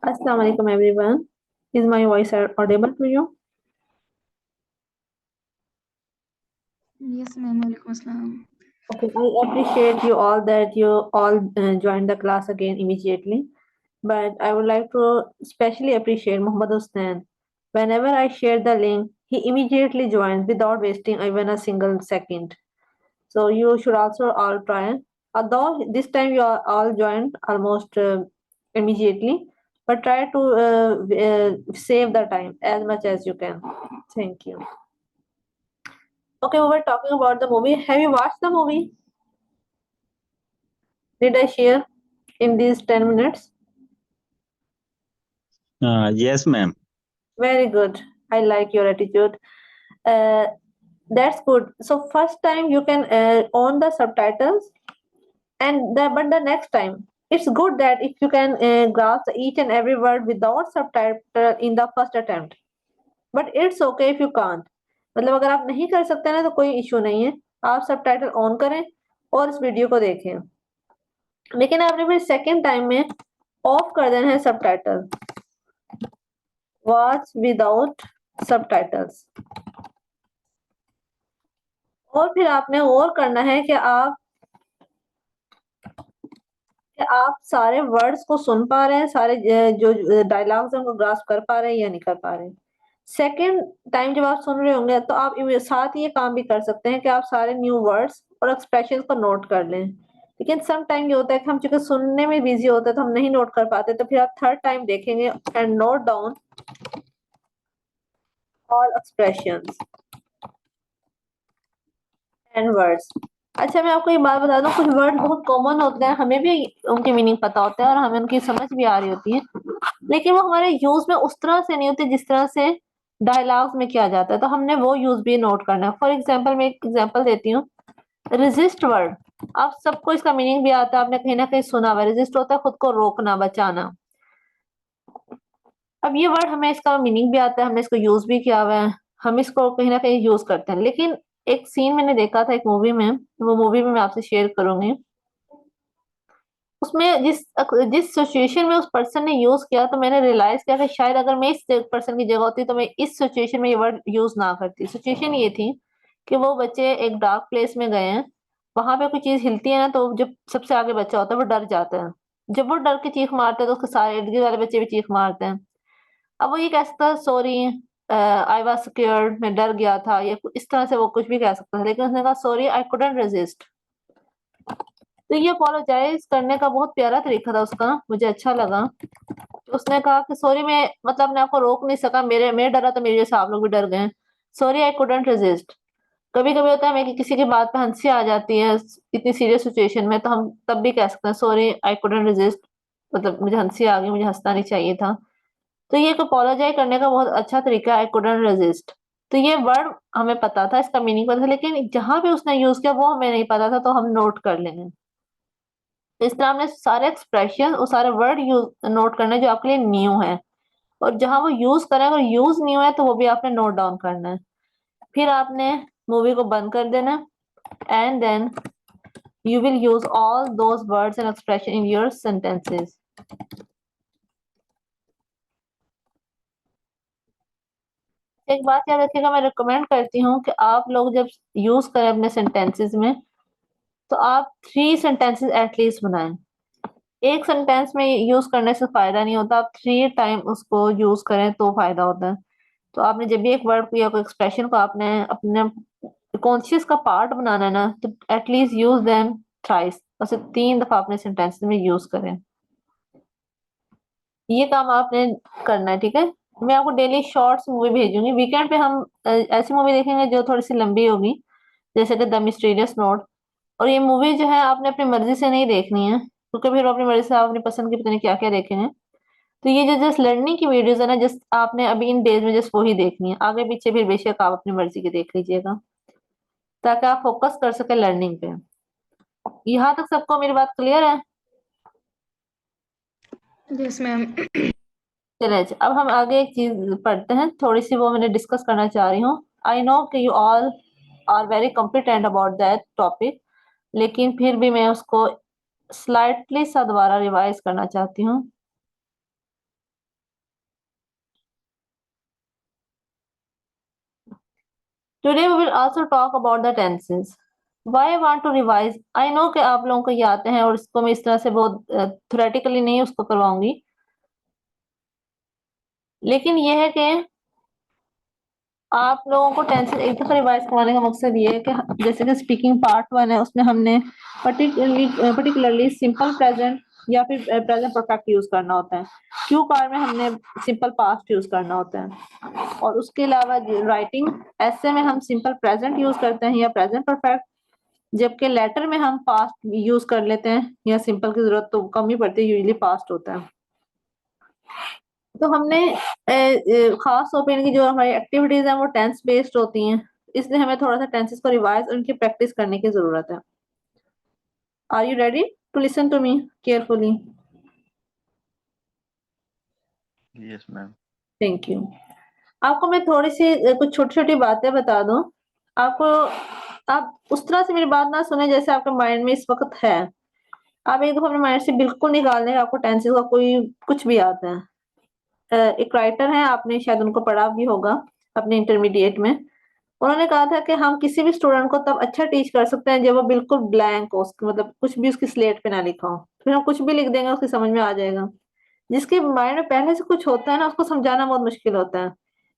Assalamu alaikum everyone. Is my voice audible to you? Yes, ma'am. Walaikum assalam. Okay, I appreciate you all that you all joined the class again immediately. But I would like to especially appreciate Muhammad Hussain. Whenever I share the link, he immediately joins without wasting even a single second. So you should also all try. Although this time you are all joined almost immediately, but try to save the time as much as you can. Thank you. Okay, we were talking about the movie. Have you watched the movie? Did I share in these 10 minutes? Yes, ma'am. Very good. I like your attitude. Uh, that's good. So first time you can own the subtitles, but the next time it's good that if you can grasp each and every word without subtitle in the first attempt. But it's okay if you can't. मतलब अगर आप नहीं कर सकते ना तो कोई issue नहीं है, आप सबटाइटल ऑन करें और इस वीडियो को देखें, लेकिन आपने फिर सेकेंड टाइम में ऑफ कर देना है सबटाइटल, वॉच विदाउट सबटाइटल्स। और फिर आपने और करना है कि आप सारे वर्ड्स को सुन पा रहे हैं, सारे जो डायलॉग्स हैं उनको ग्रास्प कर पा रहे हैं या नहीं कर पा रहे हैं। सेकेंड टाइम जब आप सुन रहे होंगे तो आप साथ ये काम भी कर सकते हैं कि आप सारे न्यू वर्ड्स और एक्सप्रेशन को नोट कर लें। लेकिन सम टाइम ये होता है कि हम चूंकि सुनने में बिजी होते हैं तो हम नहीं नोट कर पाते, तो फिर आप थर्ड टाइम देखेंगे and note down all expressions and words. अच्छा, मैं आपको एक बात बता दूं, कुछ वर्ड बहुत कॉमन होते हैं, हमें भी उनकी मीनिंग पता होता है और हमें उनकी समझ भी आ रही होती है, लेकिन वो हमारे यूज में उस तरह से नहीं होती जिस तरह से डायलॉग्स में किया जाता है, तो हमने वो यूज भी नोट करना है। फॉर एग्जाम्पल, मैं एक एग्जाम्पल देती हूँ। रेजिस्ट वर्ड, आप सबको इसका मीनिंग भी आता है, आपने कहीं ना कहीं सुना हुआ। रेजिस्ट होता है खुद को रोकना, बचाना। अब ये वर्ड हमें इसका मीनिंग भी आता है, हमने इसको यूज भी किया हुआ है, हम इसको कहीं ना कहीं यूज करते हैं। लेकिन एक सीन मैंने देखा था एक मूवी में, वो मूवी में मैं आपसे शेयर करूंगी। उसमें जिस जिस सिचुएशन में उस पर्सन ने यूज किया, तो मैंने रियलाइज किया कि शायद अगर मैं इस पर्सन की जगह होती तो मैं इस सिचुएशन में ये वर्ड यूज ना करती। सिचुएशन ये थी कि वो बच्चे एक डार्क प्लेस में गए हैं, वहां पे कोई चीज हिलती है ना, तो जब सबसे आगे बच्चा होता है वो डर जाता है। जब वो डर के चीख मारते हैं तो उसके सारे इर्द गिर्द वाले बच्चे भी चीख मारते हैं। अब वो ये कह सकता है सॉरी, आई वॉज स्केयर्ड, मैं डर गया था, या इस तरह से वो कुछ भी कह सकता था, लेकिन उसने कहा सॉरी आई कुडंट रेजिस्ट। तो ये अपोलोजाइज करने का बहुत प्यारा तरीका था उसका, मुझे अच्छा लगा। तो उसने कहा कि सॉरी, मैं मतलब अपने आप को रोक नहीं सका, मैं डरा तो मेरे जैसे आप लोग भी डर गए। Sorry I couldn't resist. कभी कभी होता है हमें कि किसी की बात पे हंसी आ जाती है इतनी सीरियस सिचुएशन में, तो हम तब भी कह सकते हैं सॉरी आई कुडंट रेजिस्ट, मतलब मुझे हंसी आ गई, मुझे हंसना नहीं चाहिए था। तो ये एक अपोलोजाइज करने का बहुत अच्छा तरीका है, आई कुडंट रेजिस्ट। तो ये वर्ड हमें पता था, इसका मीनिंग पता था, लेकिन जहां पे उसने यूज किया वो हमें नहीं पता था, तो हम नोट कर लेंगे। तो इस तरह हमने सारे एक्सप्रेशन और सारे वर्ड यूज नोट करना है जो आपके लिए न्यू है, और जहां वो यूज करें अगर यूज न्यू है तो वो भी आपने नोट डाउन करना है। फिर आपने मूवी को बंद कर देना, and then you will use all those words and expression in your sentences. एक बात याद रखिएगा, मैं रिकमेंड करती हूँ कि आप लोग जब यूज करें अपने सेंटेंसेस में, तो आप 3 सेंटेंसेस एटलीस्ट बनाएं। एक सेंटेंस में यूज करने से फायदा नहीं होता, आप 3 टाइम उसको यूज करें तो फायदा होता है। तो आपने जब भी एक वर्ड को या कोई एक्सप्रेशन को आपने अपने कॉन्शियस का पार्ट बनाना है ना, तो एटलीस्ट यूज देम थ्राइस, बस 3 दफा अपने सेंटेंस में यूज करें। ये काम आपने करना है, ठीक है। मैं आपको डेली शॉर्ट्स मूवी भेजूंगी, वीकेंड पे हम ऐसी मूवी देखेंगे जो थोड़ी सी लंबी होगी, जैसे कि द मिस्टीरियस नोट। और ये मूवी जो है आपने अपनी मर्जी से नहीं देखनी है, क्योंकि फिर अपनी मर्जी से आप अपनी पसंद की पता नहीं क्या क्या देखेंगे। तो ये जो जस्ट लर्निंग की वीडियोस है ना, जस्ट आपने अभी इन डेज में जस्ट वही देखनी है, आगे पीछे फिर बेशक आप अपनी मर्जी की देख लीजिएगा, ताकि आप फोकस कर सके लर्निंग पे। यहाँ तक सबको मेरी बात क्लियर है? Yes, ma'am. चलिए अच्छा, अब हम आगे एक चीज पढ़ते हैं, थोड़ी सी वो मैंने डिस्कस करना चाह रही हूँ। आई नो कि you all are very competent about that topic, लेकिन फिर भी मैं उसको स्लाइटली सा दोबारा रिवाइज करना चाहती हूँ। Today we will also talk about the tenses. Why I want to revise? I know कि आप लोगों को ये आते हैं और इसको मैं इस तरह से बहुत थ्योरेटिकली नहीं उसको करवाऊंगी, लेकिन ये है कि आप लोगों को टेंसेस एक दफा रिवाइज करवाने का मकसद ये है कि जैसे कि स्पीकिंग पार्ट 1 है, उसमें हमने पर्टिकुलरली सिंपल प्रेजेंट या फिर प्रेजेंट परफेक्ट यूज करना होता है। क्यू कार्ड में हमने सिंपल पास्ट यूज करना होता है, और उसके अलावा राइटिंग ऐसे में हम सिंपल प्रेजेंट यूज करते हैं या प्रेजेंट परफेक्ट, जबकि लेटर में हम पास्ट यूज कर लेते हैं या सिंपल की जरूरत तो कम ही पड़ती है, यूजली पास्ट होता है। तो हमने खास तौर पे इनकी जो हमारी एक्टिविटीज हैं वो टेंस बेस्ड होती हैं, इसलिए हमें थोड़ा सा टेंसेस को रिवाइज और उनकी प्रैक्टिस करने की जरूरत है। Are you ready to listen to me carefully? Yes ma'am. Thank you. आपको मैं थोड़ी सी कुछ छोटी छोटी बातें बता दूं, आपको आप उस तरह से मेरी बात ना सुने जैसे आपके माइंड में इस वक्त है। आप एक दफा अपने माइंड से बिल्कुल निकाल दें आपको टेंसेस का कोई कुछ भी आता है। एक राइटर है, आपने शायद उनको पढ़ा भी होगा अपने इंटरमीडिएट में। उन्होंने कहा था कि हम किसी भी स्टूडेंट को तब अच्छा टीच कर सकते हैं जब वो बिल्कुल ब्लैंक हो, मतलब कुछ भी उसकी स्लेट पे ना लिखा हो, फिर हम कुछ भी लिख देंगे उसकी समझ में आ जाएगा। जिसके माइंड में पहले से कुछ होता है ना, उसको समझाना बहुत मुश्किल होता है,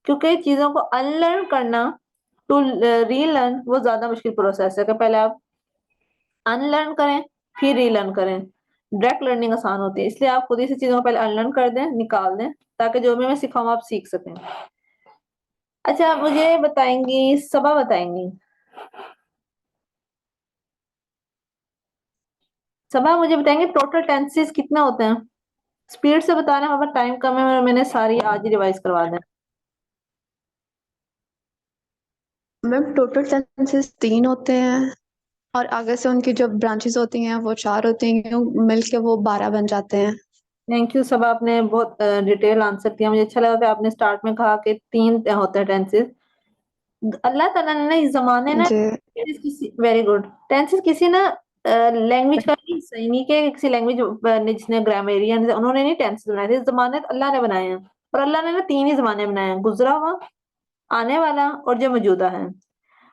क्योंकि चीजों को अनलर्न करना टू रीलर्न वो ज्यादा मुश्किल प्रोसेस है कि पहले आप अनलर्न करें फिर रीलर्न करें। डायरेक्ट लर्निंग आसान होती है, इसलिए आप खुद ही से चीजों को पहले अनलर्न कर दें, निकाल दें, ताकि जो भी मैं सिखाऊं आप सीख सकें। अच्छा, मुझे बताएंगी, सबा बताएंगी। सबा मुझे बताएंगे टोटल टेंसेस कितने होते हैं? स्पीड से बताना, हमारे पास टाइम कम है और मैंने सारी आज ही रिवाइज करवा दें। मैम टोटल टेंसेस 3 होते हैं और आगे से उनकी जो ब्रांचेस होती हैं वो 4 होती हैं, मिलके वो 12 बन जाते हैं। थैंक यू सबा, आपने बहुत डिटेल आंसर दिया। मुझे अच्छा लगा कि आपने स्टार्ट में कहा कि 3 होते हैं टेंसेस। अल्लाह ताला ने ना इस जमाने ना जी वेरी गुड टेंसेस किसी ना लैंग्वेज का नहीं, सही नहीं कि किसी लैंग्वेज ने जिसने ग्रामेरियन उन्होंने नहीं टेंसेस बनाए थे, इस जमाने तो अल्लाह ने बनाए हैं। और अल्लाह ने ना 3 ही जमाने बनाए हैं, गुजरा हुआ, आने वाला और जो मौजूदा है।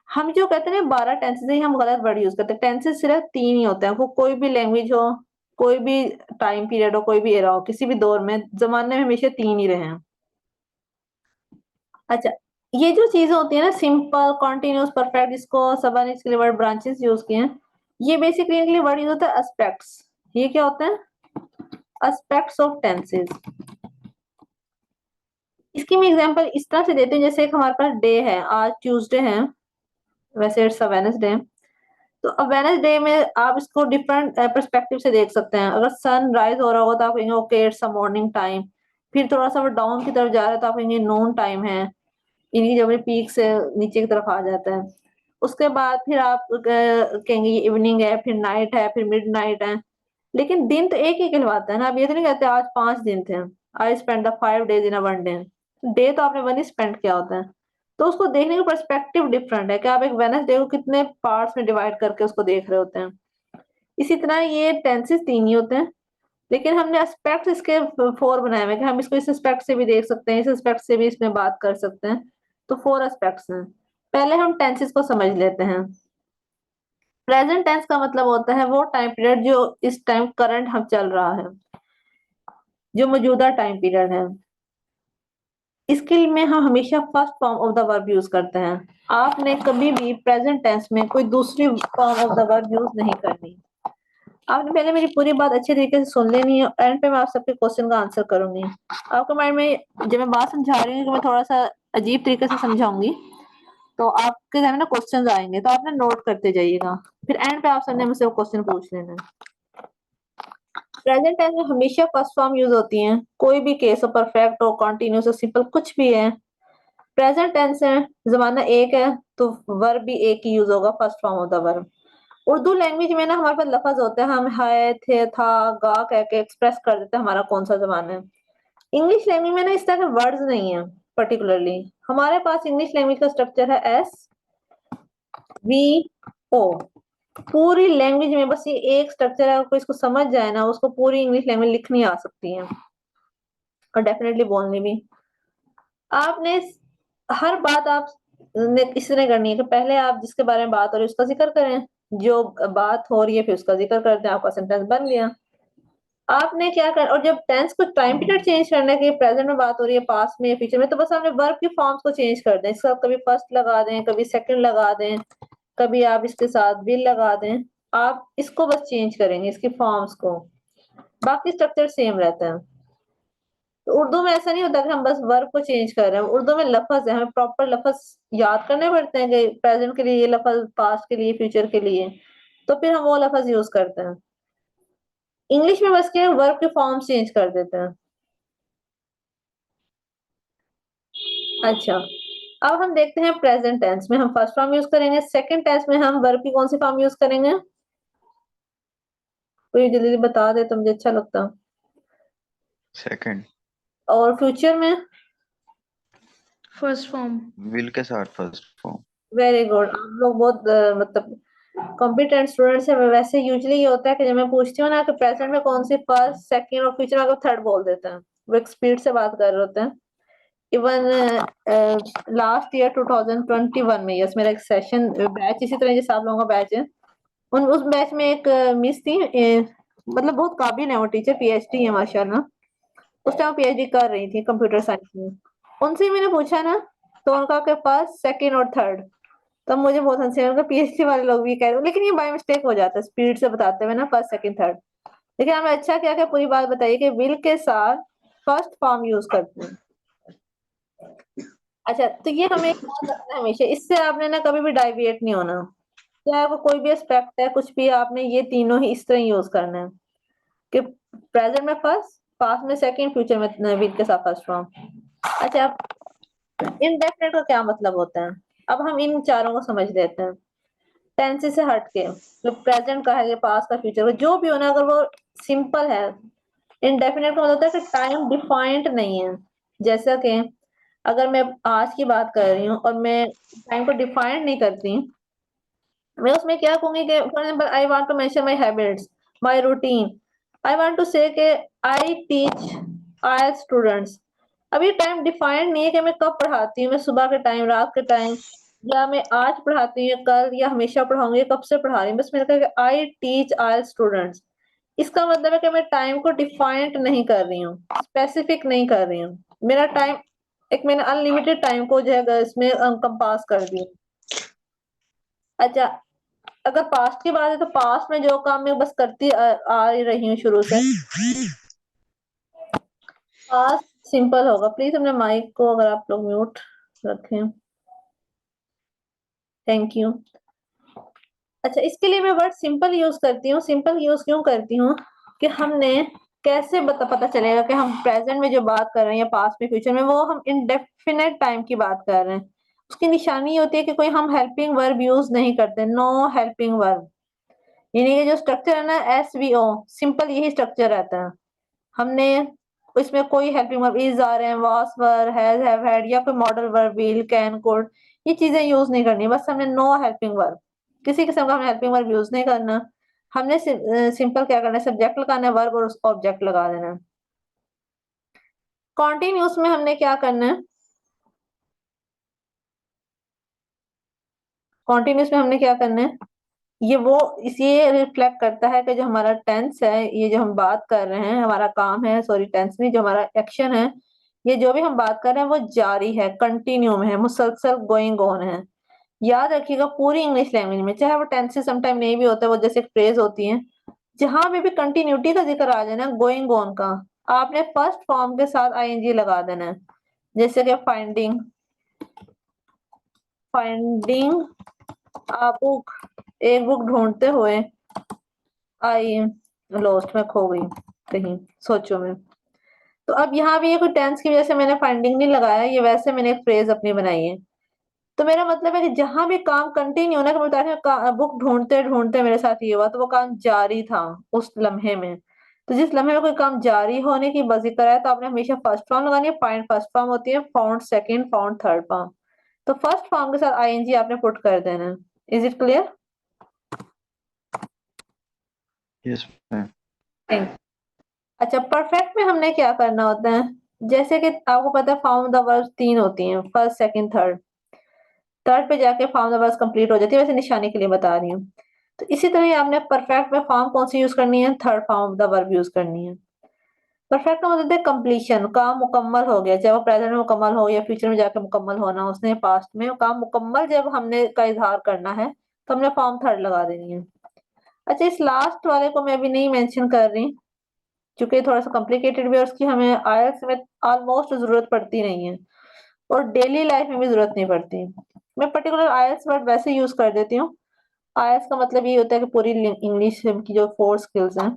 हम जो कहते हैं ना 12 टेंसेस है, हम गलत वर्ड यूज करते हैं। टेंसेस सिर्फ 3 ही होते हैं, वो कोई भी लैंग्वेज हो, कोई भी टाइम पीरियड हो, कोई भी एरा हो, किसी भी दौर में जमाने में हमेशा 3 ही रहे हैं। अच्छा, ये जो चीजें होती है ना सिंपल, कॉन्टिन्यूस, परफेक्ट, जिसको सबा ने इसके लिए वर्ड ब्रांचेस यूज किए हैं, ये बेसिकली इनके लिए वर्ड यूज होता है एस्पेक्ट्स। ये क्या होते हैं? Aspects of tenses. इसकी मैं एग्जांपल इस तरह से देती हूँ, जैसे एक हमारे पास डे है, आज ट्यूसडे है, वैसे इट्स अ वेडनेसडे। तो अब वेडनेसडे में आप इसको डिफरेंट पर्सपेक्टिव से देख सकते हैं। अगर सन राइज हो रहा होगा तो आप कहेंगे okay it's a morning time. फिर थोड़ा सा वो डाउन की तरफ जा रहा है तो आप कहेंगे नून टाइम है। इनकी जब पीक से नीचे की तरफ आ जाता है, उसके बाद फिर आप कहेंगे ये इवनिंग है, फिर नाइट है, फिर मिड नाइट है। लेकिन दिन तो एक ही कहलाता है ना। आप ये तो नहीं कहते आज 5 दिन थे, I spend the 5 days in a one day. Day तो आपने वन ही स्पेंड किया होता है। तो उसको देखने का पर्सपेक्टिव डिफरेंट है कि आप एक वेडनेसडे को कितने पार्ट्स में डिवाइड करके उसको देख रहे होते हैं। इसी तरह ये टेंसेस 3 ही होते हैं, लेकिन हमने एस्पेक्ट इसके 4 बनाए हुए हैं कि हम इसको इस एस्पेक्ट से भी देख सकते हैं, इस एस्पेक्ट से भी इसमें बात कर सकते हैं। तो 4 एस्पेक्ट्स हैं। पहले हम टेंसेस को समझ लेते हैं। प्रेजेंट टेंस का मतलब होता है वो टाइम पीरियड जो इस टाइम करंट हम चल रहा है, जो मौजूदा टाइम पीरियड है। इसके लिए में हम हमेशा first form of the verb use करते हैं। आपने कभी भी प्रेजेंट टेंस में कोई दूसरी form of the verb use नहीं करनी। आपने पहले मेरी पूरी बात अच्छे तरीके से सुन लेनी है, एंड पे मैं आप सबके क्वेश्चन का आंसर करूंगी। आपके माइंड में जब मैं बात समझा रही हूँ कि मैं थोड़ा सा अजीब तरीके से समझाऊंगी, तो आपके ध्यान में ना क्वेश्चन आएंगे, तो आपने नोट करते जाइएगा, फिर एंड पे आप सबने मुझसे वो क्वेश्चन पूछ लेना। प्रेजेंट टेंस में हमेशा फर्स्ट फॉर्म यूज होती है, कोई भी केस हो, परफेक्ट हो, कॉन्टिन्यूस हो, सिंपल, कुछ भी है। प्रेजेंट टेंस है, जमाना एक है, तो वर्ब भी एक ही यूज होगा, first form of the verb. Urdu language में ना हमारे पास लफ्ज होते हैं, हम है, थे, था, गा कह के एक्सप्रेस कर देते हैं हमारा कौन सा जमाना है। इंग्लिश लैंग्वेज में ना इस तरह के वर्ड्स नहीं है पर्टिकुलरली। हमारे पास इंग्लिश लैंग्वेज का स्ट्रक्चर है एस वी ओ। पूरी लैंग्वेज में बस ये एक स्ट्रक्चर है, अगर कोई इसको समझ जाए ना, उसको पूरी इंग्लिश लैंग्वेज लिखनी आ सकती है और डेफिनेटली बोलनी भी। आपने हर बात आप इसने करनी है कि पहले आप जिसके बारे में बात हो रही है उसका जिक्र करें, जो बात हो रही है फिर उसका जिक्र कर दें, आपका सेंटेंस बन गया। आपने क्या कर, और जब टेंस को टाइम पीरियड चेंज करना है कि प्रेजेंट में बात हो रही है, पास्ट में या फ्यूचर में, तो बस आपने वर्ब की फॉर्म्स को चेंज कर दें। इसका कभी फर्स्ट लगा दें, कभी सेकंड लगा दें, कभी आप इसके साथ विल लगा दें। आप इसको बस चेंज करेंगे, इसकी फॉर्म्स को, बाकी स्ट्रक्चर सेम रहता है। तो उर्दू में ऐसा नहीं होता कि हम बस वर्ब को चेंज कर रहे हैं। उर्दू में लफ्ज है, हमें प्रॉपर लफ्ज याद करने पड़ते हैं कि प्रेजेंट के लिए ये लफ्ज, पास्ट के लिए, फ्यूचर के लिए, तो फिर हम वो लफ्ज यूज करते हैं। इंग्लिश में बस क्या, वर्ब के फॉर्म चेंज कर देते हैं। अच्छा, अब हम देखते हैं प्रेजेंट टेंस में हम फर्स्ट फॉर्म यूज करेंगे, सेकंड टेंस में हम वर्ब की कौन सी फॉर्म यूज करेंगे? कोई जल्दी जल्दी बता दे तो मुझे अच्छा लगता। सेकंड। और फ्यूचर में? First form. विल के साथ फर्स्ट फॉर्म। वेरी गुड, आप लोग बहुत मतलब कॉम्पिटेंट स्टूडेंट्स है। वैसे यूजुअली ये होता है कि जब मैं पूछती हूँ ना कि प्रेजेंट में कौन सी फर्स्ट, सेकंड और फ्यूचर में थर्ड बोल देते हैं। वो एक स्पीड से बात कर रहे होते हैं। इवन लास्ट ईयर 2021 में, यस, मेरा एक सेशन बैच इसी तरह जैसे आप लोगों का बैच है, उस बैच में एक मिस थी, मतलब बहुत काबिल है वो टीचर, पीएचडी है माशाल्लाह। उस टाइम पीएचडी कर रही थी कंप्यूटर साइंस में। उनसे मैंने पूछा ना, तो उनका कि फर्स्ट, सेकंड और थर्ड। तब मुझे बहुत हंसी आई, उनका पीएचडी वाले लोग भी कह रहे हो, लेकिन ये बाय मिस्टेक हो जाता है स्पीड से बताते हुए ना, फर्स्ट, सेकंड, थर्ड। लेकिन हमने अच्छा क्या क्या पूरी बात बताइए कि विल के साथ फर्स्ट फॉर्म यूज करते हैं। अच्छा, तो ये हमें याद रखना है हमेशा, इससे आपने ना कभी भी डाइविएट नहीं होना। चाहे वो कोई भी एस्पेक्ट है, कुछ भी, आपने ये तीनों ही इस तरह यूज करना है कि प्रेजेंट में फर्स्ट, पास्ट में सेकंड, फ्यूचर में विल के साथ फर्स्ट फॉर्म। अच्छा, इनडेफिनेट का क्या मतलब होता है? अब हम इन चारों को समझ लेते हैं। टेंस से हट के, जो प्रेजेंट का है, ये पास्ट का, फ्यूचर का, जो भी होना, अगर वो सिंपल है। इनडेफिनेट का मतलब होता है कि टाइम डिफाइंड नहीं है। जैसा कि अगर मैं आज की बात कर रही हूँ और मैं टाइम को डिफाइंड नहीं करती, मैं उसमें क्या कहूंगी कि for example I want to mention my habits, my routine. I want to say कि आई टीच आई स्टूडेंट्स। अब ये टाइम डिफाइंड नहीं है कि मैं कब पढ़ाती हूँ, मैं सुबह के टाइम, रात के टाइम, या मैं आज पढ़ाती हूँ, या कल, या हमेशा पढ़ाऊंगी, कब से पढ़ा रही हूँ। बस मैंने कहा कि आई टीच आई स्टूडेंट्स। इसका मतलब है कि मैं टाइम को डिफाइंड नहीं कर रही हूँ, स्पेसिफिक नहीं कर रही हूँ। मेरा टाइम, एक मैंने अनलिमिटेड टाइम को जो है इसमें कंपास कर दिया। अच्छा, अगर पास्ट की बात है तो पास्ट में जो काम मैं बस करती आ ही रही हूँ शुरू से, पास्ट सिंपल होगा। प्लीज अपने माइक को अगर आप लोग म्यूट रखें, थैंक यू। अच्छा, इसके लिए मैं वर्ड सिंपल यूज करती हूँ। सिंपल यूज क्यों करती हूँ कि हमने कैसे पता चलेगा कि हम प्रेजेंट में जो बात कर रहे हैं या पास्ट में, फ्यूचर में, वो हम इनडेफिनेट टाइम की बात कर रहे हैं। उसकी निशानी ये होती है कि कोई हम हेल्पिंग वर्ब यूज नहीं करते, नो हेल्पिंग वर्ब। यानी कि जो स्ट्रक्चर है ना, SVO, सिंपल यही स्ट्रक्चर रहता है। हमने इसमें कोई helping verb, is, are, am, was, were, has, have, had, या कोई modal verb, will, can, could, ये चीजें यूज नहीं करनी। बस हमने नो हेल्पिंग वर्ब, किसी किस्म का हमने हेल्पिंग वर्ब यूज नहीं करना। हमने सिंपल क्या करना है, सब्जेक्ट लगाना है, वर्ब और उसको ऑब्जेक्ट लगा देना है। कॉन्टिन्यूस में हमने क्या करना है, कॉन्टिन्यूस में हमने क्या करना है, ये रिफ्लेक्ट करता है कि जो हमारा टेंस है, ये जो हम बात कर रहे हैं, हमारा काम है, सॉरी टेंस नहीं, जो हमारा एक्शन है, ये जो भी हम बात कर रहे हैं वो जारी है, कंटिन्यू में है, मुसलसल गोइंग ऑन है। याद रखिएगा पूरी इंग्लिश लैंग्वेज में, चाहे वो टेंस से समटाइम नहीं भी होता, वो जैसे फ्रेज होती है, जहां भी कंटिन्यूटी का जिक्र आ जाए ना, गोइंग ऑन का, आपने फर्स्ट फॉर्म के साथ ING लगा देना है। जैसे कि फाइंडिंग, फाइंडिंग आ बुक, एक बुक ढूंढते हुए, आई लॉस्ट, मैं खो गई कहीं सोचो में। तो अब यहाँ भी ये कोई टेंस की वजह से मैंने फाइंडिंग नहीं लगाया, ये वैसे मैंने एक फ्रेज अपनी बनाई है। तो मेरा मतलब है कि जहां भी काम कंटिन्यू ना, कि मैं बता रही हूँ बुक ढूंढते ढूंढते मेरे साथ ये हुआ, तो वो काम जारी था उस लम्हे में। तो जिस लम्हे में कोई काम जारी होने की जिक्र है, तो आपने हमेशा फर्स्ट फॉर्म लगानी है। फाइंड फर्स्ट फॉर्म होती है, found second, found third form. तो फर्स्ट फॉर्म के साथ ING आपने पुट कर देना है। Is it clear? Yes ma'am. अच्छा, परफेक्ट में हमने क्या करना होता है, जैसे कि आपको पता है फाउंड द वर्ब 3 होती हैं, फर्स्ट, सेकंड, थर्ड। थर्ड पे जाके फॉर्म द वर्ब्स कंप्लीट हो जाती है, वैसे निशानी के लिए बता रही हूँ। तो इसी तरह ही आपने परफेक्ट में फॉर्म कौन सी यूज करनी है, third form of the verb use करनी है। परफेक्ट का मतलब है कंप्लीशन, काम मुकम्मल हो गया, चाहे वो प्रेजेंट में मुकम्मल हो या फ्यूचर में जाके मुकम्मल होना उसने, पास्ट में काम मुकम्मल जब हमने का इजहार करना है तो हमने फॉर्म थर्ड लगा देनी है। अच्छा, इस लास्ट वाले को मैं अभी नहीं मेंशन कर रही क्योंकि थोड़ा सा कॉम्प्लिकेटेड भी है और उसकी हमें आयल्स में ऑलमोस्ट जरूरत पड़ती नहीं है और डेली लाइफ में भी जरूरत नहीं पड़ती। मैं पर्टिकुलर आयल्स वर्ड वैसे यूज कर देती हूँ। आयल्स का मतलब ये होता है कि पूरी इंग्लिश की जो 4 स्किल्स हैं,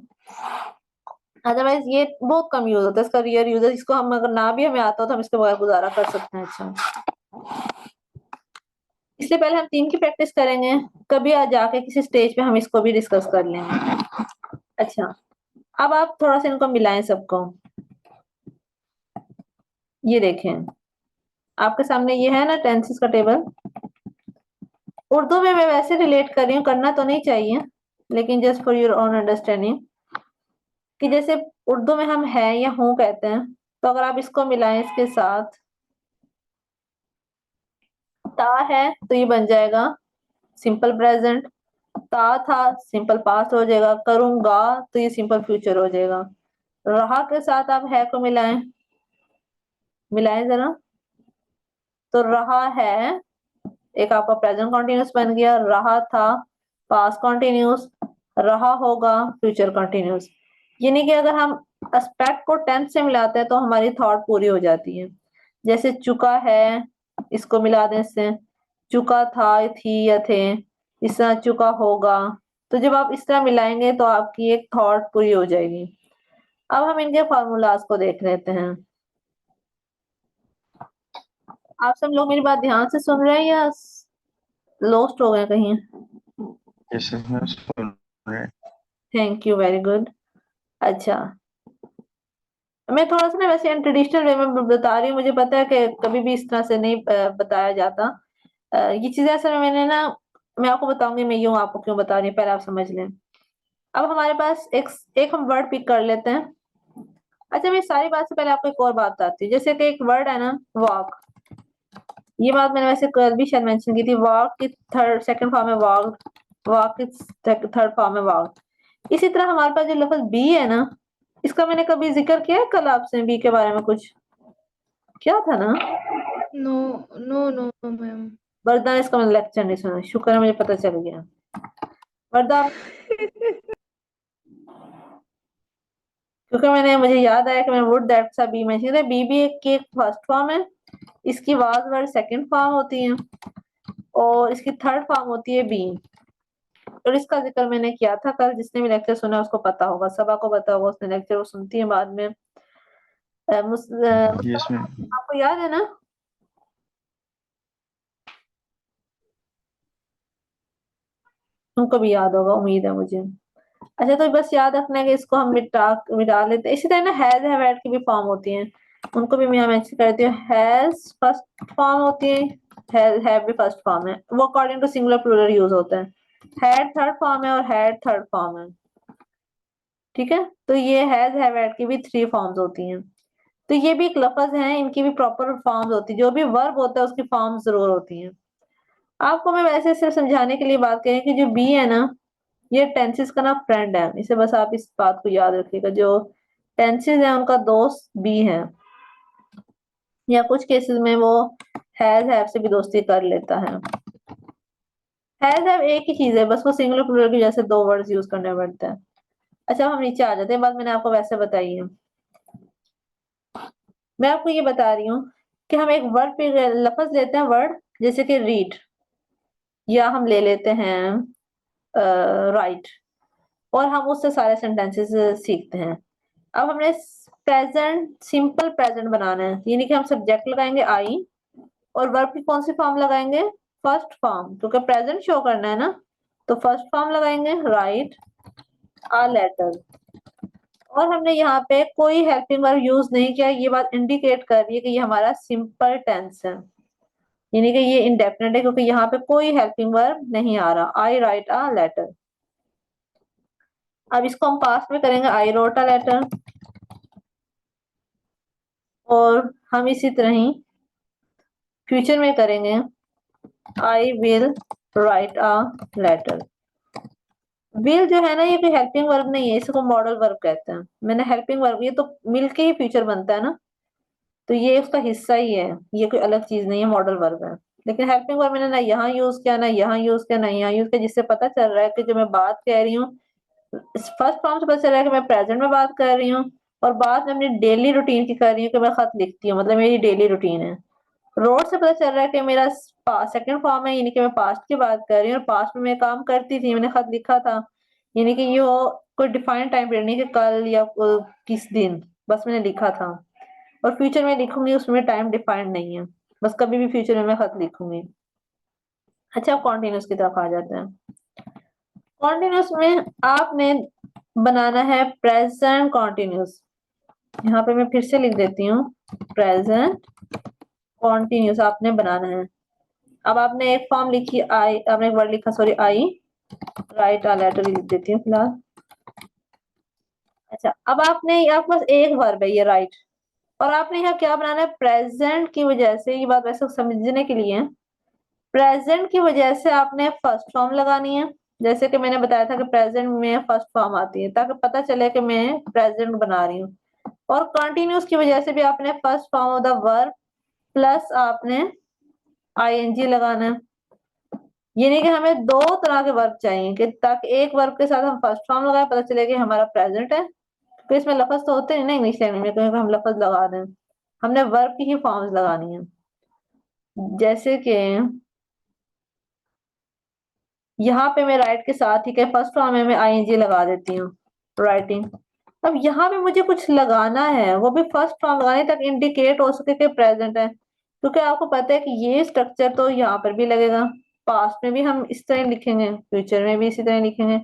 अदरवाइज ये बहुत कम यूज होता है, इसका रियल यूज है, इसको हम अगर ना भी हमें आता हो तो हम इसके बगैर गुजारा कर सकते हैं। अच्छा, इसलिए पहले हम 3 की प्रैक्टिस करेंगे, कभी आ जाके किसी स्टेज पे हम इसको भी डिस्कस कर लेंगे। अच्छा, अब आप थोड़ा सा इनको मिलाएं सबको। ये देखें आपके सामने ये है ना टेंसेस का टेबल। उर्दू में मैं वैसे रिलेट कर रही हूँ, करना तो नहीं चाहिए लेकिन just for your own understanding, कि जैसे उर्दू में हम है या हूँ कहते हैं, तो अगर आप इसको मिलाएं इसके साथ, ता है तो ये बन जाएगा सिंपल प्रेजेंट, ता था सिंपल पास्ट हो जाएगा, करूंगा तो ये सिंपल फ्यूचर हो जाएगा। रहा के साथ आप है को मिलाएं, मिलाएं जरा, तो रहा है एक आपका प्रेजेंट कॉन्टिन्यूस बन गया, रहा था पास्ट कॉन्टिन्यूस, रहा होगा फ्यूचर कॉन्टिन्यूस। यानी कि अगर हम एस्पेक्ट को टेंस से मिलाते हैं तो हमारी थॉट पूरी हो जाती है। जैसे चुका है, इसको मिला दें इससे, चुका था थी या थे, इस तरह चुका होगा। तो जब आप इस तरह मिलाएंगे तो आपकी एक थॉट पूरी हो जाएगी। अब हम इनके फॉर्मूलाज को देख लेते हैं। आप सब लोग मेरी बात ध्यान से सुन रहे हैं या लॉस्ट हो गए कहीं? Yes, sir, मैं सुन रहा हूँ। Thank you, very good. अच्छा, मैं थोड़ा सा ना वैसे ट्रेडिशनल वे में बता रही हूँ, मुझे पता है कि कभी भी इस तरह से नहीं बताया जाता। ये चीजें असल में मैंने ना, मैं आपको बताऊंगी मैं यूं आपको क्यों बता रही हूँ, पहले आप समझ लें। अब हमारे पास एक हम वर्ड पिक कर लेते हैं। अच्छा, मैं सारी बात से पहले आपको एक और बात बताती हूँ। जैसे कि एक वर्ड है ना वॉक, ये बात मैंने वैसे कल भी शायद मेंशन की थी। वॉक की थर्ड सेकंड फॉर्म है वॉक, वॉक की थर्ड फॉर्म है वॉक। इसी तरह हमारे पास जो लफ्ज बी है ना, इसका मैंने कभी जिक्र किया है कल आपसे बी के बारे में कुछ क्या था ना? No no no ma'am. Vardaan, इसका मैंने लेक्चर नहीं सुना, शुक्र है मुझे पता चल गया। वरदान, क्योंकि मुझे याद आया कि मैं वुड दैट सा बी मेंशन किया। बी भी एक फर्स्ट फॉर्म है, इसकी वाज वर्ड सेकंड फॉर्म होती है और इसकी थर्ड फॉर्म होती है बी। और इसका जिक्र मैंने किया था कल, जिसने भी लेक्चर सुना उसको पता होगा, सबा को पता होगा, उसने लेक्चर वो सुनती है बाद में। Yes, ma'am. आपको याद है ना? तुमको भी याद होगा, उम्मीद है मुझे। अच्छा, तो बस याद रखना है कि इसको हम मिटा लेते हैं। इसी तरह ना हैज हैव हैड की भी फॉर्म होती हैं, उनको भी मैं मेंशन करती हूँ। हैज फर्स्ट फॉर्म होती है, हैव भी फर्स्ट फॉर्म है, वो according to singular plural use होता है। हैड थर्ड फॉर्म है और हैड थर्ड फॉर्म है। ठीक है, तो ये हैज हैव हैड की भी 3 फॉर्म्स होती हैं। तो ये भी एक लफ्ज है, इनकी भी प्रॉपर फॉर्म्स होती है, जो भी वर्ब होता है उसकी फॉर्म्स जरूर होती हैं। आपको मैं वैसे सिर्फ समझाने के लिए बात करें कि जो बी है ना, ये टेंसेस का ना फ्रेंड है, इसे बस आप इस बात को याद रखिएगा। जो टेंसेस है उनका दोस्त बी है, या कुछ केसेस में वो हैज हैव से भी दोस्ती कर लेता है। हैज हैव एक ही चीज है, बस वो सिंगुलर प्लूरल की वजह से 2 वर्ड्स यूज करने पड़ते हैं। अच्छा, हम नीचे आ जाते हैं, बात मैंने आपको वैसे बताई है। मैं आपको ये बता रही हूँ कि हम एक वर्ड पे लफ्ज लेते हैं, वर्ड जैसे कि रीड, या हम ले लेते हैं राइट, और हम उससे सारे सेंटेंसेस सीखते हैं। अब हमने प्रेजेंट सिंपल प्रेजेंट बनाना है, यानी कि हम सब्जेक्ट लगाएंगे आई और वर्ब की कौन सी फॉर्म लगाएंगे, फर्स्ट फॉर्म, क्योंकि प्रेजेंट शो करना है ना, तो फर्स्ट फॉर्म लगाएंगे राइट अ लेटर। और हमने यहाँ पे कोई हेल्पिंग वर्ब यूज नहीं किया, ये बात इंडिकेट कर रही है कि ये हमारा सिंपल टेंस है, यानी कि ये इंडेफिनिट है क्योंकि यहाँ पे कोई हेल्पिंग वर्ब नहीं आ रहा। आई राइट अ लेटर। अब इसको हम पास्ट में करेंगे, आई रोट अ लेटर, और हम इसी तरह ही फ्यूचर में करेंगे, I will write a letter. Will जो है ना ये कोई हेल्पिंग वर्ब नहीं है, इसको मॉडल वर्ब कहते हैं। मैंने हेल्पिंग वर्ब, ये तो मिलके ही फ्यूचर बनता है ना, तो ये उसका हिस्सा ही है, ये कोई अलग चीज नहीं है, मॉडल वर्ब है। लेकिन हेल्पिंग वर्ब मैंने ना यहाँ यूज किया, ना यहाँ यूज किया, ना यहाँ यूज किया, जिससे पता चल रहा है कि जो मैं बात कह रही हूँ फर्स्ट फॉर्म से पता चल रहा है कि मैं प्रेजेंट में बात कर रही हूँ, और बात में अपनी डेली रूटीन की कर रही हूँ कि मैं खत लिखती हूँ, मतलब मेरी डेली रूटीन है। रोड से पता चल रहा है कि मेरा सेकंड फॉर्म है, यानी कि मैं पास्ट की बात कर रही हूँ, और पास्ट में मैं काम करती थी, मैंने खत लिखा था, यानी कि ये कोई डिफाइंड टाइम पीरियड नहीं कि कल या किस दिन, बस मैंने लिखा था। और फ्यूचर में लिखूंगी, उसमें टाइम डिफाइंड नहीं है, बस कभी भी फ्यूचर में मैं खत लिखूंगी। अच्छा, अब कॉन्टिन्यूस की तरफ आ जाते हैं। कॉन्टिन्यूस में आपने बनाना है प्रेजेंट कॉन्टिन्यूस। यहाँ पे मैं फिर से लिख देती हूँ, प्रेजेंट कॉन्टिन्यूस आपने बनाना है। अब आपने एक फॉर्म लिखी, आई, आपने एक वर्ड लिखा, sorry, I write a letter लिख देती हूँ फिलहाल। अच्छा, अब आपने, आपके पास एक वर्ब है ये राइट, और आपने यहाँ क्या बनाना है, प्रेजेंट की वजह से, ये बात वैसे समझने के लिए, प्रेजेंट की वजह से आपने फर्स्ट फॉर्म लगानी है। जैसे कि मैंने बताया था कि प्रेजेंट में फर्स्ट फॉर्म आती है, ताकि पता चले कि मैं प्रेजेंट बना रही हूँ। और कंटिन्यूस की वजह से भी आपने first form of the verb plus आपने आईएनजी लगाना है। यानी कि हमें दो तरह के वर्ब चाहिए, कि ताकि एक वर्ब के साथ हम फर्स्ट फॉर्म लगाए, पता चले कि हमारा प्रेजेंट है। तो इसमें लफ्ज तो होते हैं ना इंग्लिश लैंग्वेज में, क्योंकि हम लफ्ज लगा दें, हमने वर्ब की ही फॉर्म्स लगानी है। जैसे कि यहाँ पे मैं राइट के साथ ही फर्स्ट फॉर्म में मैं आईएनजी लगा देती हूँ, राइटिंग। अब यहाँ पे मुझे कुछ लगाना है, वो भी फर्स्ट फॉर्म लगाने तक इंडिकेट हो सके कि प्रेजेंट है, क्योंकि आपको पता है कि ये स्ट्रक्चर तो यहाँ पर भी लगेगा, पास्ट में भी हम इस तरह लिखेंगे, फ्यूचर में भी इसी तरह लिखेंगे।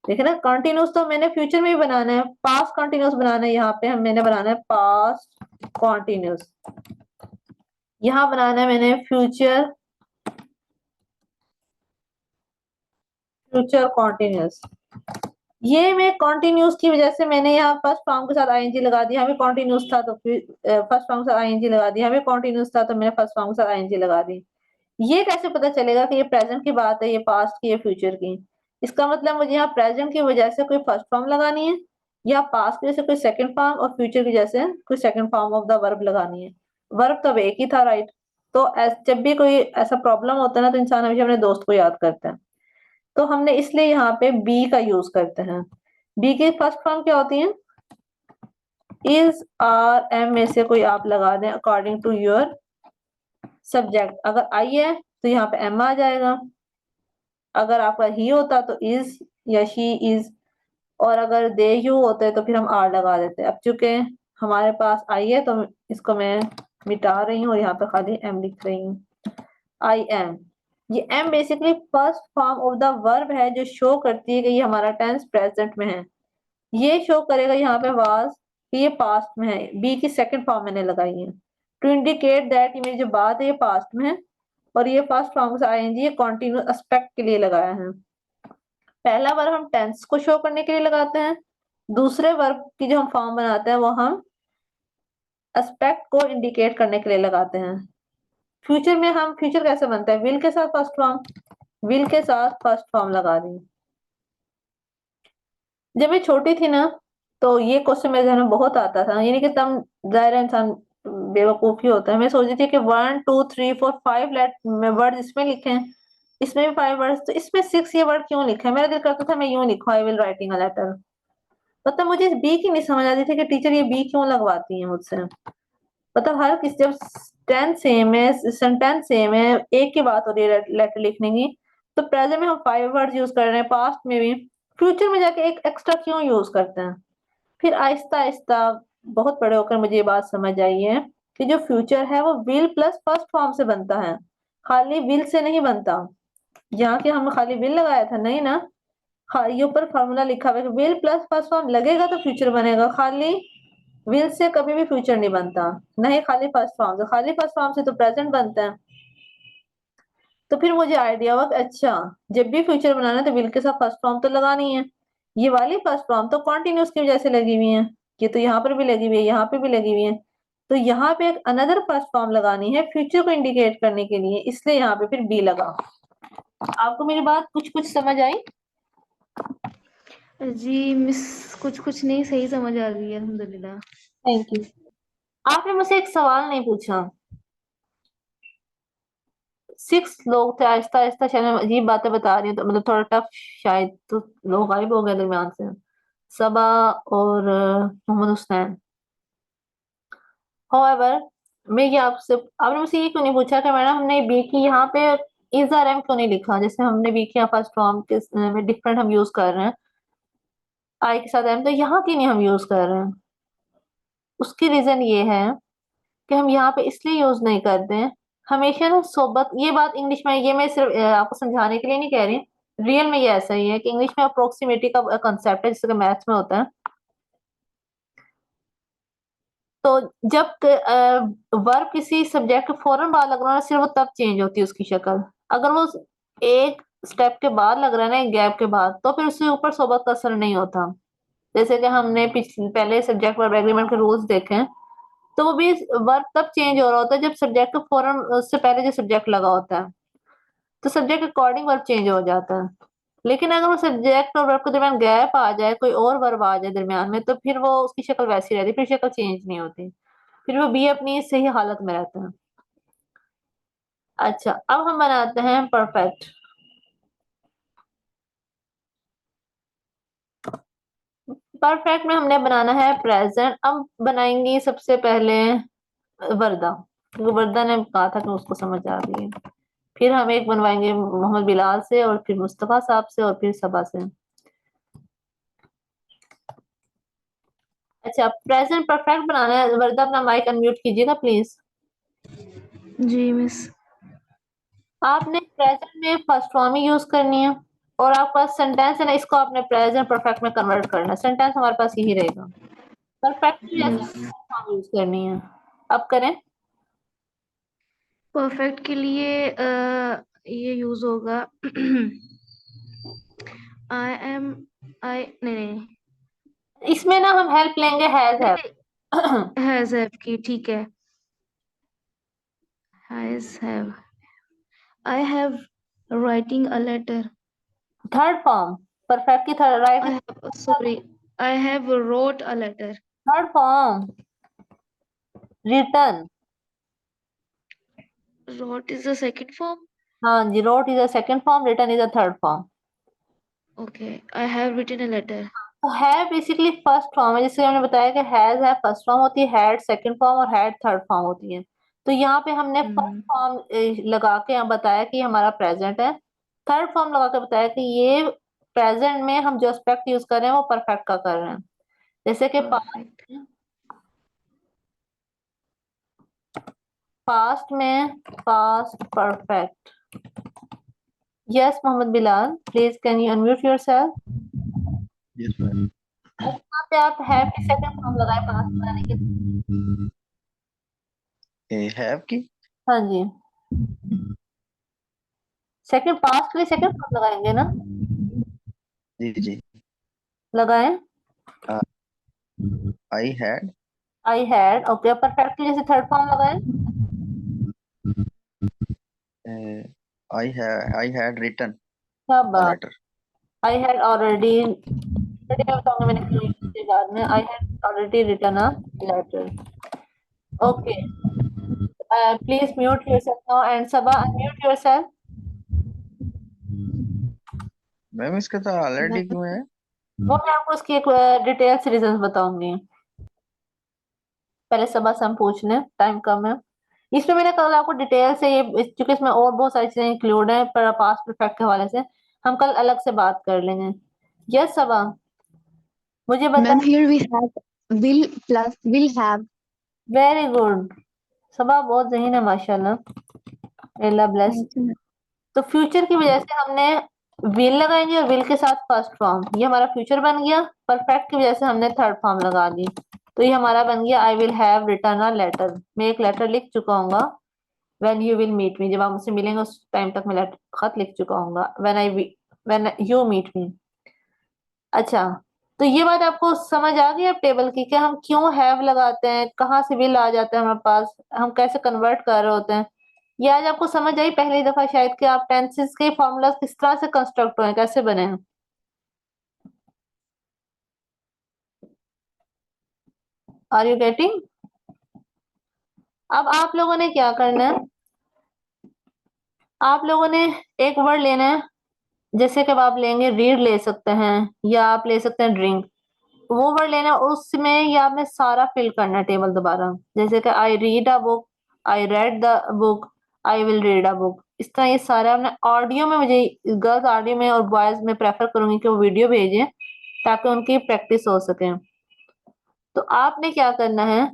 देखिए ना, कंटिन्यूस तो मैंने फ्यूचर में भी बनाना है, पास्ट कंटिन्यूस बनाना है, यहाँ पे मैंने बनाना है पास्ट कंटिन्यूस, यहाँ बनाना है मैंने फ्यूचर कंटिन्यूस। ये मैं कंटिन्यूस की वजह से मैंने यहाँ फर्स्ट फॉर्म के साथ आईएनजी लगा दिया, हमें कंटिन्यूस था तो फिर फर्स्ट फॉर्म के साथ आईएनजी लगा दिया, हमें कंटिन्यूस था तो मैंने फर्स्ट फॉर्म के साथ आईएनजी लगा दी। ये कैसे पता चलेगा कि ये प्रेजेंट की बात है, ये पास्ट की, ये फ्यूचर की? इसका मतलब मुझे यहाँ प्रेजेंट की वजह से कोई फर्स्ट फॉर्म लगानी है, या पास्ट की वजह से कोई सेकंड फॉर्म, और फ्यूचर की वजह से कोई second form of the verb लगानी है। वर्ब तो एक ही था, राइट? तो जब भी कोई ऐसा प्रॉब्लम होता है ना, तो इंसान हमेशा अपने दोस्त को याद करता है, तो हमने इसलिए यहाँ पे बी का यूज करते हैं। बी की फर्स्ट फॉर्म क्या होती है? इज, आर, एम में से कोई आप लगा दें अकॉर्डिंग टू योर सब्जेक्ट। अगर आई है तो यहाँ पे एम आ जाएगा, अगर आपका ही होता तो इज या शी इज, और अगर दे यू होते तो फिर हम आर लगा देते। अब चूंकि हमारे पास आई है तो इसको मैं मिटा रही हूँ और यहाँ पे खाली एम लिख रही हूँ, आई एम। ये am basically first form of the verb है, जो शो करती है कि ये हमारा टेंस प्रेजेंट में है। ये शो करेगा यहाँ पे वाज कि ये पास्ट में है। बी की सेकंड फॉर्म मैंने लगाई है टू इंडिकेट दैट ये मेरी जो बात है ये पास्ट में है, और ये फर्स्ट फॉर्म से आईएनजी ये कॉन्टिन्यूस एस्पेक्ट के लिए लगाया है। पहला वर्ब हम टेंस को शो करने के लिए लगाते हैं, दूसरे वर्ब की जो हम फॉर्म बनाते हैं वो हम एस्पेक्ट को इंडिकेट करने के लिए लगाते हैं। फ्यूचर में हम, फ्यूचर कैसे बनता है? विल के साथ फर्स्ट फॉर्म, विल के साथ फर्स्ट फॉर्म लगा दी। जब मैं छोटी थी ना, तो ये क्वेश्चन मेरे ध्यान में बहुत आता था, यानी कि तब जाहिर इंसान बेवकूफ ही होता है। मैं सोचती थी कि 1 2 3 4 5 वर्ड इसमें लिखे हैं, इसमें भी 5 वर्ड्स, तो इसमें 6 ये वर्ड क्यों लिखे हैं? मेरा दिल करता था मैं यूं लिखूं, I will writing a letter. मतलब मुझे इस बी की नहीं समझ आती थी कि टीचर ये बी क्यों लगवाती है मुझसे। मतलब हर किसी, जब टेंस सेम है, सेंटेंस सेम है, एक की बात हो रही है लेटर लिखने की, तो प्रेजेंट में हम 5 वर्ड्स यूज कर रहे हैं, पास्ट में भी, फ्यूचर में जाके एक एक्स्ट्रा क्यों यूज करते हैं? फिर आहिस्ता आहिस्ता बहुत बड़े होकर मुझे ये बात समझ आई है कि जो फ्यूचर है वो विल प्लस फर्स्ट फॉर्म से बनता है, खाली विल से नहीं बनता। यहाँ के हमने खाली विल लगाया था, नहीं ना, ये ऊपर फॉर्मूला लिखा हुआ है कि विल प्लस फर्स्ट फॉर्म लगेगा तो फ्यूचर बनेगा, खाली विल से कभी भी फ्यूचर नहीं बनता, नहीं खाली फर्स्ट फॉर्म से। खाली फर्स्ट फॉर्म से तो प्रेजेंट बनता है। तो फिर मुझे आइडिया हुआ कि अच्छा, जब भी फ्यूचर बनाना है तो विल के साथ फर्स्ट फॉर्म तो लगानी है। ये वाली फर्स्ट फॉर्म तो कॉन्टिन्यूस की वजह से लगी हुई है, ये तो यहाँ पर भी लगी हुई है, यहाँ पे भी लगी हुई है, तो यहाँ पे एक अनदर फर्स्ट फॉर्म लगानी है फ्यूचर को इंडिकेट करने के लिए, इसलिए यहाँ पे फिर बी लगा। आपको मेरी बात कुछ कुछ समझ आई? जी मिस, कुछ कुछ नहीं, सही समझ आ गई है अल्हम्दुलिल्लाह। Thank you. आपने मुझसे एक सवाल नहीं पूछा। 6 लोग थे, आहिस्ता आहिस्ता शायद मैं अजीब बातें बता रही हूँ तो मतलब थोड़ा टफ शायद, तो लोग गायब हो गए दरमियान से। सबा और मोहम्मद हुसैन। हाउएवर, मैं ये आपने मुझसे ये क्यों नहीं पूछा कि मैडम हमने बी की यहाँ पे इज आर एम क्यों नहीं लिखा? जैसे हमने बी की फर्स्ट फॉर्म के में डिफरेंट हम यूज कर रहे हैं आई के साथ एम, तो यहाँ क्यों नहीं हम यूज कर रहे हैं? उसकी रीजन ये है कि हम यहाँ पे इसलिए यूज नहीं करते हैं, हमेशा ना सोबत, ये बात इंग्लिश में, ये मैं सिर्फ आपको समझाने के लिए नहीं कह रही, रियल में ये ऐसा ही है कि इंग्लिश में अप्रोक्सीमेटी का कंसेप्ट है जैसे कि मैथ्स में होता है। तो जब वर्ब किसी सब्जेक्ट के फौरन बाद लग रहा है सिर्फ वो तब चेंज होती है उसकी शक्ल। अगर वो एक स्टेप के बाद लग रहा है ना, एक गैप के बाद, तो फिर उसके ऊपर सोबत का असर नहीं होता। जैसे कि हमने पिछले पहले सब्जेक्ट वर्ब एग्रीमेंट के रूल्स देखे हैं, तो वो भी वर्ब तब चेंज हो रहा होता है जब सब्जेक्ट के फौरन उससे पहले जो सब्जेक्ट लगा होता है, तो सब्जेक्ट अकॉर्डिंग वर्ब चेंज हो जाता है। लेकिन अगर वो सब्जेक्ट और वर्ब के दरमियान गैप आ जाए, कोई और वर्ब आ जाए दरमियान में, तो फिर वो उसकी शक्ल वैसी रहती है, फिर शक्ल चेंज नहीं होती, फिर वो भी अपनी सही हालत में रहता है। अच्छा, अब हम बनाते हैं परफेक्ट। परफेक्ट में हमने बनाना है प्रेजेंट। अब बनाएंगे सबसे पहले वर्दा, क्योंकि वर्दा ने कहा था कि उसको समझ आ गई है। फिर हम एक बनवाएंगे मोहम्मद बिलाल से, और फिर मुस्तफा साहब से, और फिर सबा से। अच्छा, प्रेजेंट परफेक्ट बनाना है। वर्दा अपना माइक अनम्यूट कीजिएगा प्लीज। जी मिस। आपने प्रेजेंट में फर्स्ट फॉर्म ही यूज करनी है, और आपके पास सेंटेंस है ना, इसको आपने प्रेजेंट परफेक्ट में कन्वर्ट करना है। सेंटेंस हमारे पास यही रहेगा। परफेक्ट भी ऐसे यस। फॉर्म यूज करनी है। अब करें। परफेक्ट के लिए ये यूज होगा आई एम, आई नहीं नहीं इसमें ना हम हेल्प लेंगे हैज है। नहीं, हैज हैव की, ठीक है। Has have, I have writing a letter, third form perfect की third right, I have, sorry, I have wrote a letter. Third form written. Wrote is the second form. हाँ जी, wrote is a second form, written is a third form. Okay, I have written a letter. तो है basically first form है, जिससे हमने बताया कि has है फर्स्ट फॉर्म होती है, हैड सेकंड फॉर्म, और हैड थर्ड फॉर्म होती है। तो यहाँ पे हमने फर्स्ट फॉर्म लगा के हम बताया कि हमारा प्रेजेंट है, थर्ड फॉर्म लगा के बताया कि ये प्रेजेंट में हम जो एस्पेक्ट यूज कर रहे हैं वो परफेक्ट का कर रहे हैं। जैसे कि परफेक्ट। पास्ट में past perfect. Yes Mohammad Bilal, please can you unmute yourself. Yes, ma'am. यहाँ पे आप हैव की सेकंड फॉर्म लगाए पास्ट बनाने के लिए। Have की? हाँ जी, सेकंड पास्ट के लिए सेकंड फॉर्म लगाएंगे ना, जी। लगाएं। I had, I had, okay. Perfect की जैसे थर्ड फॉर्म लगाएं। I had written क्या a बात। letter. आई हैड ऑलरेडी, मैं बताऊंगा मैंने क्यों use किया बाद में। I had already written a letter. Okay, please mute yourself now, and Saba unmute yourself. Ma'am इसका तो ऑलरेडी क्यों है? वो मैं आपको उसकी एक डिटेल्स रीजंस बताऊंगी। पहले सबा से हम पूछ लें, टाइम कम है। इसमें मैंने कल आपको डिटेल से ये, चूंकि इसमें और बहुत सारी चीजें इंक्लूड है पर पास्ट परफेक्ट के हवाले से हम कल अलग से बात कर लेंगे। यस सबा, मुझे बता। Ma'am here we have will plus will have। Very good, Saba बहुत ज़हीन है माशाल्लाह, अल्लाह ब्लेस। Thank you. तो फ्यूचर की वजह से हमने विल लगाएंगे, और विल के साथ फर्स्ट फॉर्म, ये हमारा फ्यूचर बन गया। परफेक्ट की वजह से हमने थर्ड फॉर्म लगा दी, तो ये हमारा बन गया I will have written a letter. मैं एक लेटर लिख चुका हूँ when you will meet me, जब आप मुझसे मिलेंगे उस टाइम तक मैं खत लिख चुका हूँ व्हेन यू मीट मी। अच्छा, तो तो ये बात आपको समझ आ गई अब टेबल की कि हम क्यों हैव लगाते हैं, कहाँ से विल आ जाता है हमारे पास, हम कैसे कन्वर्ट कर रहे होते हैं। ये आज आपको समझ आई पहली दफा शायद कि आप टेंसेस के फॉर्मूलाज किस तरह से कंस्ट्रक्ट हुए हैं, कैसे बने हैं। Are you getting? अब आप लोगों ने क्या करना है, आप लोगों ने एक वर्ड लेना है, जैसे कि अब आप लेंगे रीड ले सकते हैं या आप ले सकते हैं ड्रिंक, वो वर्ड लेना है, उसमें ये आपने सारा फिल करना है टेबल दोबारा। जैसे कि I read a book, I read the book, I will read a book, इस तरह ये सारा आपने ऑडियो में, मुझे गर्ल्स ऑडियो में और बॉयज में प्रेफर करूंगी कि वो वीडियो भेजें ताकि उनकी प्रैक्टिस हो सके। तो आपने क्या करना है,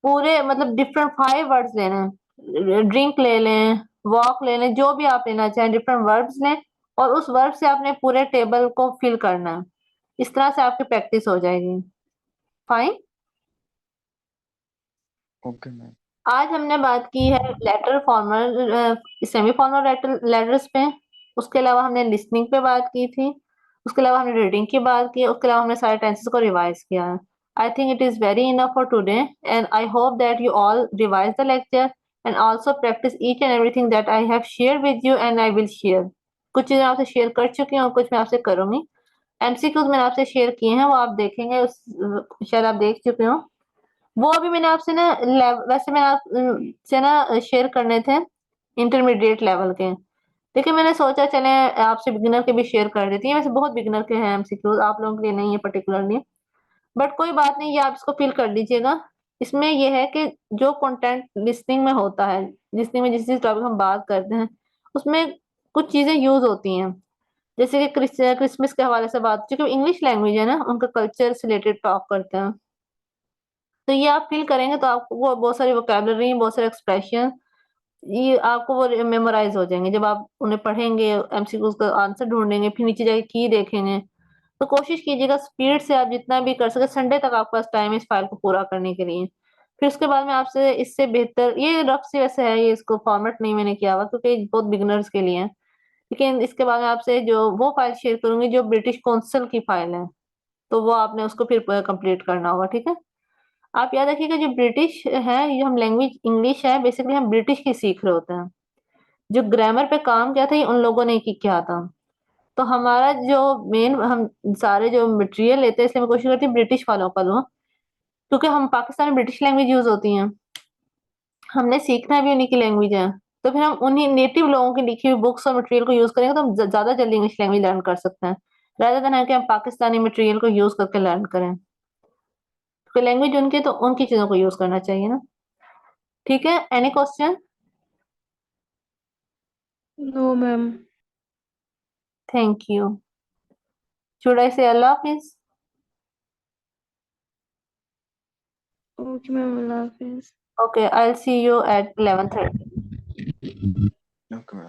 पूरे मतलब डिफरेंट 5 वर्ड्स लेने हैं, ड्रिंक ले लें, वॉक ले लें, जो भी आप लेना चाहें डिफरेंट वर्ड्स लें और उस वर्ड से आपने पूरे टेबल को फिल करना है। इस तरह से आपकी प्रैक्टिस हो जाएगी। फाइन। Okay ma'am. आज हमने बात की है letter formal, semi formal letters पे, उसके अलावा हमने लिसनिंग पे बात की थी, उसके अलावा हमने रीडिंग की बात की, उसके अलावा हमने सारे टेंसेस को रिवाइज किया है। I think it is very enough for today and I hope that you all revise the lecture and also practice each and everything that I have shared with you and I will share. कुछ चीजें आपसे share कर चुकी हूँ और कुछ मैं आपसे करूंगी। एमसीक्यूज मैंने आपसे शेयर किए हैं, वो आप देखेंगे, शायद आप देख चुके हो। वो अभी मैंने आपसे ना वैसे मैंने आपसे ना शेयर करने थे इंटरमीडिएट लेवल के, लेकिन मैंने सोचा चले आपसे बिगिनर के भी शेयर कर देती है। वैसे बहुत बिगिनर के हैं एमसीक्यूज, आप लोगों के लिए नहीं है पर्टिकुलरली, बट कोई बात नहीं, ये आप इसको फिल कर लीजिएगा। इसमें ये है कि जो कंटेंट लिसनिंग में होता है, लिसनिंग में जिस टॉपिक हम बात करते हैं उसमें कुछ चीजें यूज होती हैं, जैसे कि क्रिसमस के हवाले से बात, क्योंकि इंग्लिश लैंग्वेज है ना, उनका कल्चर से रिलेटेड टॉक करते हैं। तो ये आप फिल करेंगे तो आपको वो बहुत सारी वोकैबुलरी, बहुत सारे एक्सप्रेशन, ये आपको वो मेमोराइज हो जाएंगे। जब आप उन्हें पढ़ेंगे, एमसीक्यूज का आंसर ढूंढेंगे, फिर नीचे जाके की देखेंगे, तो कोशिश कीजिएगा स्पीड से आप जितना भी कर सके, संडे तक आपके पास टाइम है इस फाइल को पूरा करने के लिए। फिर उसके बाद में आपसे इससे बेहतर, ये रफ से वैसे है, ये इसको फॉर्मेट नहीं मैंने किया हुआ क्योंकि ये बहुत बिगिनर्स के लिए है, लेकिन इसके बाद में आपसे जो वो फाइल शेयर करूंगी जो ब्रिटिश काउंसिल की फाइल है, तो वो आपने उसको फिर कंप्लीट करना होगा, ठीक है। आप याद रखिएगा जो ब्रिटिश है, ये हम लैंग्वेज इंग्लिश है, बेसिकली हम ब्रिटिश की सीख रहे होते हैं। जो ग्रामर पे काम किया था ये उन लोगों ने किया था। तो हमारा जो मेन, हम सारे जो मटेरियल लेते हैं, इसलिए मैं कोशिश करती हूँ ब्रिटिश वालों का लूं, क्योंकि हम पाकिस्तान में ब्रिटिश लैंग्वेज यूज होती हैं, हमने सीखना भी उन्हीं की लैंग्वेज है। तो फिर हम उन्हीं नेटिव लोगों की लिखी हुई बुक्स और मटेरियल को यूज करेंगे तो हम ज्यादा जल्दी इंग्लिश लैंग्वेज लर्न कर सकते हैं, rather than है कि हम पाकिस्तानी मटेरियल को यूज करके लर्न करें। तो लैंग्वेज उनकी, तो उनकी चीजों को यूज करना चाहिए ना, ठीक है। Any question? No, ma'am. Thank you. Should I say Allah Hafiz? Okay, ma'am. Allah Hafiz. Okay, I'll see you at 11:30. Okay ma'am.